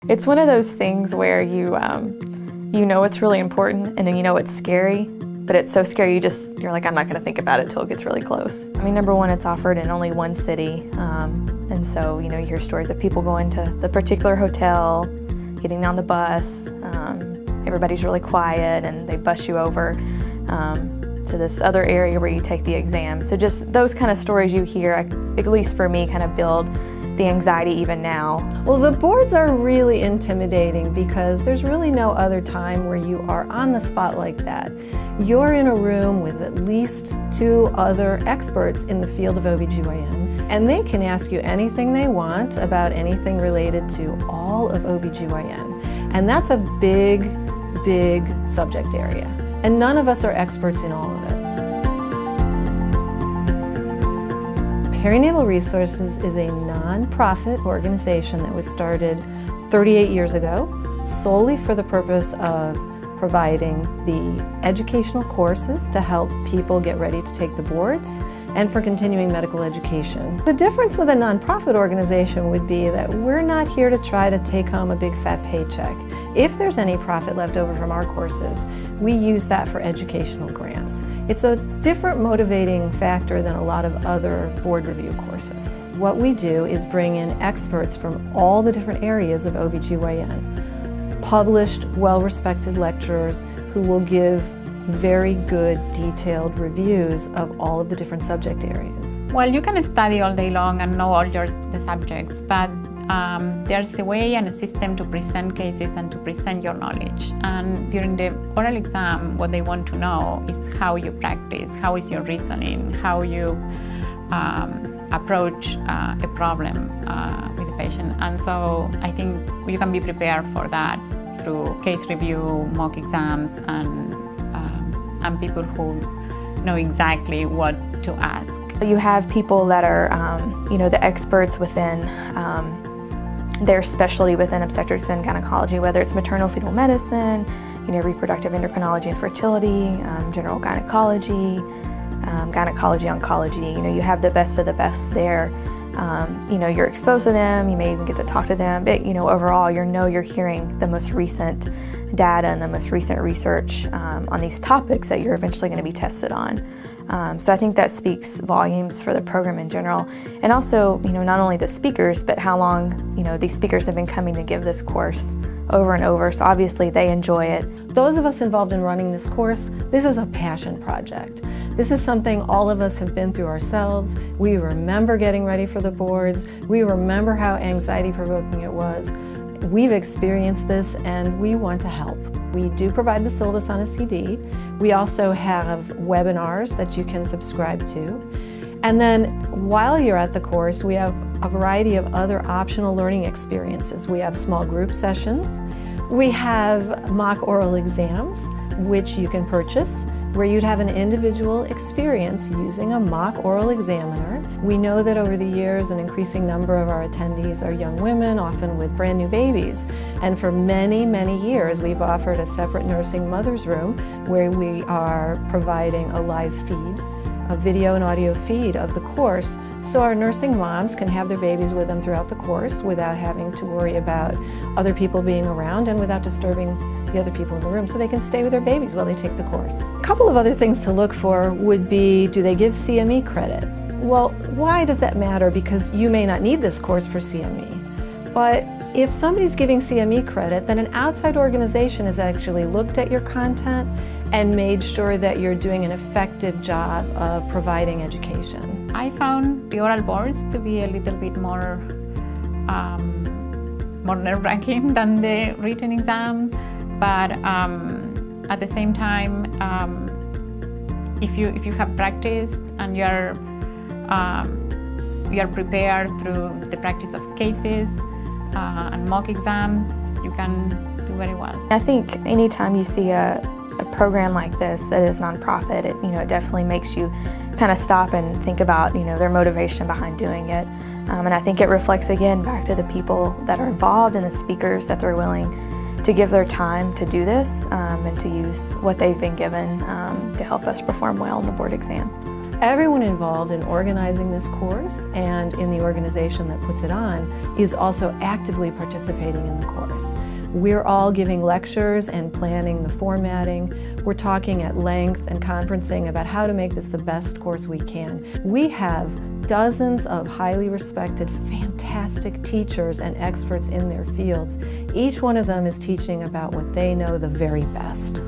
It's one of those things where you know it's really important, and then you know it's scary, but it's so scary you're like, I'm not going to think about it till it gets really close. I mean, number one, it's offered in only one city, and so you hear stories of people going to the particular hotel, getting on the bus, everybody's really quiet, and they bus you over to this other area where you take the exam. So just those kind of stories you hear, at least for me, kind of build the anxiety even now. Well, the boards are really intimidating because there's really no other time where you are on the spot like that. You're in a room with at least 2 other experts in the field of OBGYN, and they can ask you anything they want about anything related to all of OBGYN. And that's a big, big subject area. And none of us are experts in all of it. Perinatal Resources is a non-profit organization that was started 38 years ago solely for the purpose of providing the educational courses to help people get ready to take the boards and for continuing medical education. The difference with a nonprofit organization would be that we're not here to try to take home a big fat paycheck. If there's any profit left over from our courses, we use that for educational grants. It's a different motivating factor than a lot of other board review courses. What we do is bring in experts from all the different areas of OBGYN, published, well-respected lecturers who will give very good, detailed reviews of all of the different subject areas. Well, you can study all day long and know all the subjects, but there's a way and a system to present cases and to present your knowledge. And during the oral exam, what they want to know is how you practice, how is your reasoning, how you approach a problem with the patient. And so I think you can be prepared for that through case review, mock exams, and people who know exactly what to ask. You have people that are, the experts within their specialty within obstetrics and gynecology, whether it's maternal fetal medicine, reproductive endocrinology and fertility, general gynecology, gynecology oncology. You have the best of the best there. You're exposed to them, you may even get to talk to them, but overall you're hearing the most recent data and the most recent research on these topics that you're eventually going to be tested on. So I think that speaks volumes for the program in general, and also not only the speakers, but how long these speakers have been coming to give this course over and over, so obviously they enjoy it. Those of us involved in running this course, this is a passion project. This is something all of us have been through ourselves. We remember getting ready for the boards. We remember how anxiety-provoking it was. We've experienced this and we want to help. We do provide the syllabus on a CD. We also have webinars that you can subscribe to. And then while you're at the course, we have a variety of other optional learning experiences. We have small group sessions. We have mock oral exams, which you can purchase, where you'd have an individual experience using a mock oral examiner. We know that over the years, an increasing number of our attendees are young women, often with brand new babies. And for many, many years, we've offered a separate nursing mother's room where we are providing a live feed, a video and audio feed of the course, so our nursing moms can have their babies with them throughout the course without having to worry about other people being around and without disturbing the other people in the room, so they can stay with their babies while they take the course. A couple of other things to look for would be, do they give CME credit? Well, why does that matter? Because you may not need this course for CME. But if somebody's giving CME credit, then an outside organization has actually looked at your content and made sure that you're doing an effective job of providing education. I found the oral boards to be a little bit more nerve-wracking than the written exam, but at the same time, if you have practiced and you are prepared through the practice of cases and mock exams, you can do very well. I think anytime you see a program like this that is nonprofit, it definitely makes you kind of stop and think about their motivation behind doing it. And I think it reflects again back to the people that are involved and the speakers, that they're willing to give their time to do this and to use what they've been given to help us perform well in the board exam. Everyone involved in organizing this course and in the organization that puts it on is also actively participating in the course. We're all giving lectures and planning the formatting. We're talking at length and conferencing about how to make this the best course we can. We have dozens of highly respected, fantastic teachers and experts in their fields. Each one of them is teaching about what they know the very best.